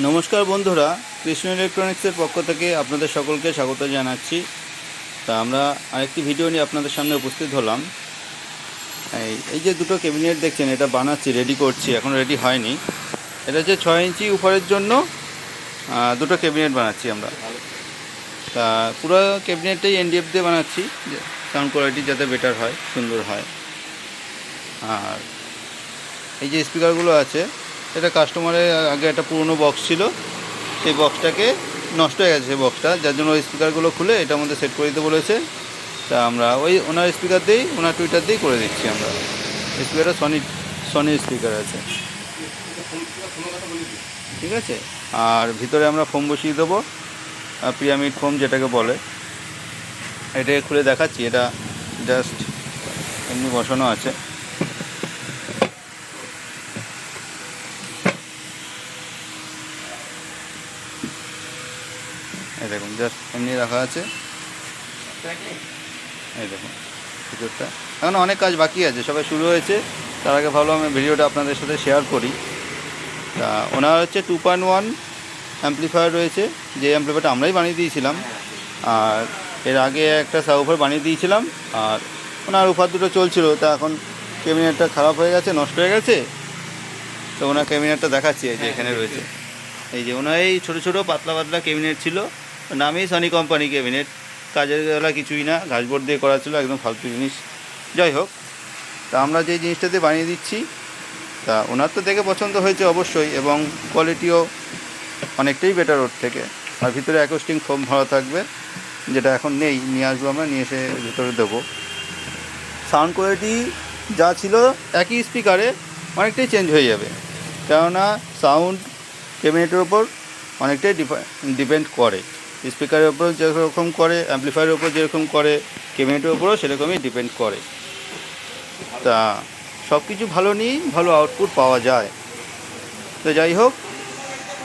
নমস্কার বন্ধুরা, কৃষ্ণ ইলেকট্রনিক্সের পক্ষ থেকে আপনাদের সকলকে স্বাগত জানাচ্ছি। তা আমরা আরেকটি ভিডিও নিয়ে আপনাদের সামনে উপস্থিত হলাম। এই যে দুটো ক্যাবিনেট দেখছেন, এটা বানাচ্ছি, রেডি করছি, এখন রেডি হয়নি। এটা যে 6 ইঞ্চি উপরের জন্য দুটো ক্যাবিনেট বানাচ্ছি আমরা। তা পুরো ক্যাবিনেটটাই এনডিএফ দিয়ে বানাচ্ছি, সাউন্ড কোয়ালিটি যাতে বেটার হয়, সুন্দর হয়। আর এই যে স্পিকারগুলো আছে, এটা কাস্টমারের আগে একটা পুরনো বক্স ছিল, সেই বক্সটাকে নষ্ট হয়ে গেছে, সেই বক্সটা, যার জন্য ওই স্পিকারগুলো খুলে এটার মধ্যে সেট করে দিতে বলেছে। তা আমরা ওই ওনার স্পিকার দিয়েই, ওনার টুইটার দিয়েই করে দিচ্ছি আমরা। স্পিকারটা সনির স্পিকার আছে, ঠিক আছে। আর ভিতরে আমরা ফোম বসিয়ে দেবো, পিরামিড ফোম যেটাকে বলে। এটাকে খুলে দেখাচ্ছি, এটা জাস্ট এমনি বসানো আছে। এই দেখুন, জাস্ট এমনি রাখা আছে। এই দেখুন ভিতরটা, এখন অনেক কাজ বাকি আছে, সবাই শুরু হয়েছে। তার আগে ভাবলাম আমি ভিডিওটা আপনাদের সাথে শেয়ার করি। তা ওনার হচ্ছে 2.1 অ্যাম্পলিফায়ার রয়েছে, যে অ্যাম্পলিফায়ারটা আমরাই বানিয়ে দিয়েছিলাম। আর এর আগে একটা সাবউফার বানিয়ে দিয়েছিলাম, আর ওনার উফার দুটো চলছিল। তা এখন ক্যাবিনেটটা খারাপ হয়ে গেছে, নষ্ট হয়ে গেছে। তো ওনার ক্যাবিনেটটা দেখাচ্ছি, এই যে এখানে রয়েছে। এই যে ওনার এই ছোটো ছোটো পাতলা পাতলা ক্যাবিনেট ছিল, নামেই সনি কোম্পানি ক্যাবিনেট, কাজের বেলা কিছুই না, ঘাসবোর্ড দিয়ে করা ছিল, একদম ফালতু জিনিস। যাই হোক, তা আমরা যে জিনিসটাতে বানিয়ে দিচ্ছি, তা ওনার তো দেখে পছন্দ হয়েছে অবশ্যই, এবং কোয়ালিটিও অনেকটাই বেটার ওর থেকে। আর ভিতরে অ্যাকোস্টিক ফোম ভরা থাকবে, যেটা এখন নেই, নিয়ে আসবো আমরা, নিয়ে এসে ভিতরে দেবো। সাউন্ড কোয়ালিটি যা ছিল একই স্পিকারে অনেকটাই চেঞ্জ হয়ে যাবে, কেননা সাউন্ড ক্যাবিনেটের ওপর অনেকটাই ডিপেন্ড করে। স্পিকারের ওপর যেরকম করে, অ্যাম্পলিফায়ারের ওপর যেরকম করে, ক্যাবিনেটের ওপরও সেরকমই ডিপেন্ড করে। তা সব কিছু ভালো নিয়েই ভালো আউটপুট পাওয়া যায়। তো যাই হোক,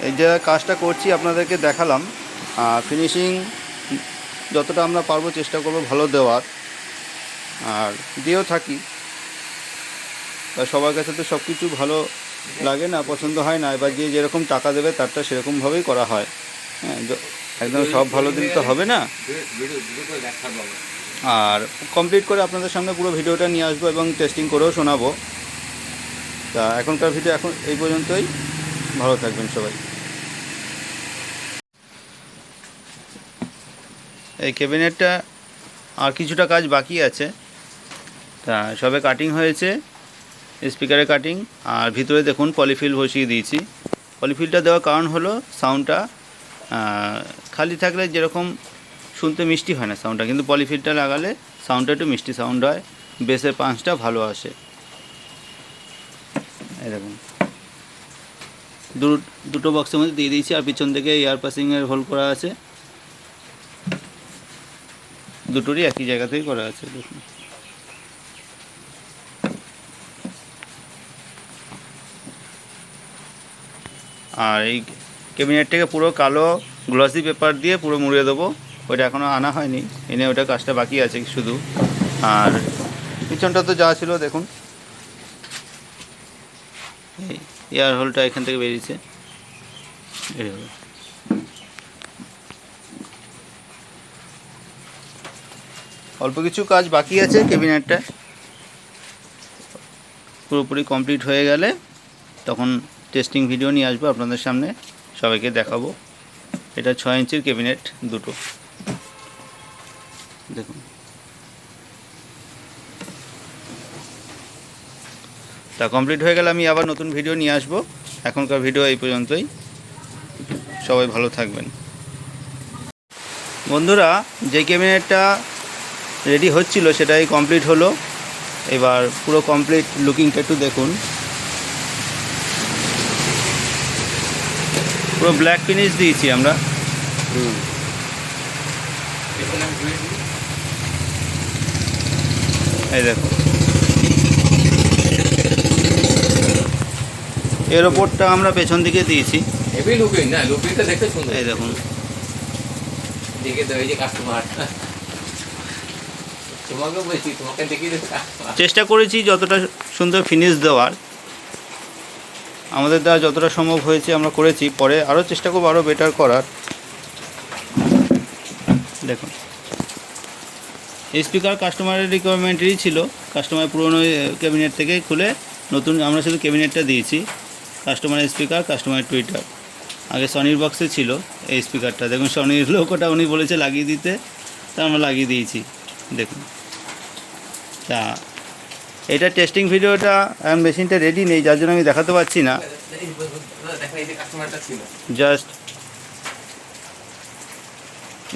এই যে কাজটা করছি আপনাদেরকে দেখালাম। ফিনিশিং যতটা আমরা পারবো চেষ্টা করবো ভালো দেওয়ার, আর দিয়েও থাকি। তা সবার কাছে তো সব কিছু ভালো লাগে না, পছন্দ হয় না। এবার যে যেরকম টাকা দেবে তারটা সেরকমভাবেই করা হয়। হ্যাঁ, একদম সব ভালো দিলে তো হবে না। আর কমপ্লিট করে আপনাদের সামনে পুরো ভিডিওটা নিয়ে আসবো এবং টেস্টিং করেও শোনাবো। তা এখনকার ভিডিও এখন এই পর্যন্তই। ভালো থাকবেন সবাই। এই ক্যাবিনেটটা আর কিছুটা কাজ বাকি আছে, তা সবে কাটিং হয়েছে, স্পিকারে কাটিং। আর ভিতরে দেখুন পলিফিল বসিয়ে দিয়েছি। পলিফিলটা দেওয়ার কারণ হলো সাউন্ডটা খালি থাকলে যেরকম শুনতে মিষ্টি হয় না সাউন্ডটা, কিন্তু পলিফিলটা লাগালে সাউন্ডটা একটু মিষ্টি সাউন্ড হয়, বেসের পাঞ্চটা ভালো আসে। এই দেখুন দুটো বক্সের মধ্যে দিয়ে দিয়েছি, আর পিছন থেকে এয়ার পাসিংয়ের হোল করা আছে, দুটোরই একই জায়গাতেই করা আছে। দেখুন, আর এই ক্যাবিনেটটাকে পুরো কালো গ্লসি পেপার দিয়ে পুরো মুড়িয়ে দেবো। ওইটা এখনও আনা হয়নি, এনে ওটা কাজটা বাকি আছে শুধু। আর পিছনটা তো যা ছিল দেখুন, এই এয়ার হোলটা এখান থেকে বেরিয়েছে। অল্প কিছু কাজ বাকি আছে, ক্যাবিনেটটা পুরোপুরি কমপ্লিট হয়ে গেলে তখন টেস্টিং ভিডিও নিয়ে আসবো আপনাদের সামনে, সবাইকে দেখাবো। এটা 6 ইঞ্চির ক্যাবিনেট দুটো, দেখুন। তা কমপ্লিট হয়ে গেলে আমি আবার নতুন ভিডিও নিয়ে আসবো। এখনকার ভিডিও এই পর্যন্তই, সবাই ভালো থাকবেন। বন্ধুরা, যে ক্যাবিনেটটা রেডি হচ্ছিল সেটাই কমপ্লিট হলো। এবার পুরো কমপ্লিট লুকিংটা একটু দেখুন, পুরো ব্ল্যাক ফিনিশ দিয়েছি আমরা। এই দেখুন, এর ওপরটা আমরা পেছন দিকে দিয়েছি। এই দেখুন, চেষ্টা করেছি যতটা সুন্দর ফিনিশ দেওয়ার। আমাদের দ্বারা যতটা সম্ভব হয়েছে আমরা করেছি, পরে আরও চেষ্টা করবো আরও বেটার করার। দেখুন, এই স্পিকার কাস্টমারের রিকোয়ারমেন্টেরই ছিল, কাস্টমার পুরনো ক্যাবিনেট থেকে খুলে নতুন আমরা শুধু ক্যাবিনেটটা দিয়েছি। কাস্টমারের স্পিকার, কাস্টমারের টুইটার। আগে সনির বক্সে ছিল এই স্পিকারটা, দেখুন সনির লোকটা উনি বলেছে লাগিয়ে দিতে, তা আমরা লাগিয়ে দিয়েছি। দেখুন, তা এটা টেস্টিং ভিডিওটা এখন মেশিনটা রেডি নেই, যার জন্য আমি দেখাতে পারছি না।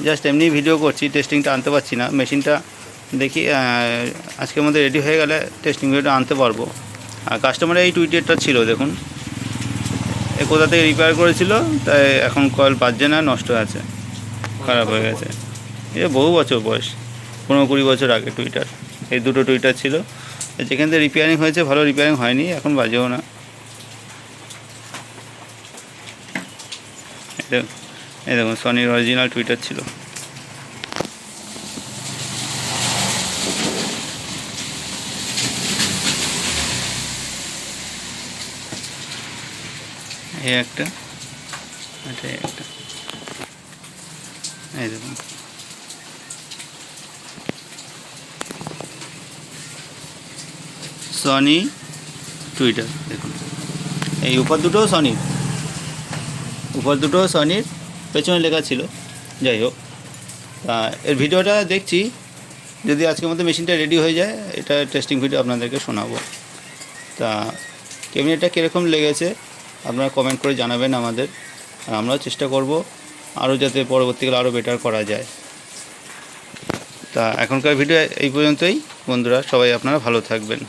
জাস্ট এমনি ভিডিও করছি, টেস্টিংটা আনতে পারছি না। মেশিনটা দেখি আজকের মধ্যে রেডি হয়ে গেলে টেস্টিং ভিডিওটা আনতে পারবো। আর কাস্টমারের এই টুইটারটা ছিল, দেখুন এ কোথা থেকে রিপেয়ার করেছিল, তাই এখন কয়েল বাজছে না, নষ্ট আছে, খারাপ হয়ে গেছে। এটা বহু বছর বয়স, 15-20 বছর আগে টুইটার। এই দুটো টুইটার ছিল, যেখান থেকে রিপেয়ারিং হয়েছে, ভালো রিপেয়ারিং হয়নি, এখন বাজেও না। এই দেখুন সনির অরিজিনাল টুইটার ছিল। এই একটা, এটা একটা, এই দেখুন সনি টুইটার। দেখুন এই উপর দুটোও সনির, পেছনে লেখা ছিল। যাই হোক, তা এর ভিডিওটা দেখছি, যদি আজকের মধ্যে মেশিনটা রেডি হয়ে যায়, এটা টেস্টিং ভিডিও আপনাদেরকে শোনাবো। তা ক্যাবিনেটটা কীরকম লেগেছে আপনারা কমেন্ট করে জানাবেন আমাদের, আর আমরাও চেষ্টা করব আরও যাতে পরবর্তীকালে আরও বেটার করা যায়। তা এখনকার ভিডিও এই পর্যন্তই বন্ধুরা, সবাই আপনারা ভালো থাকবেন।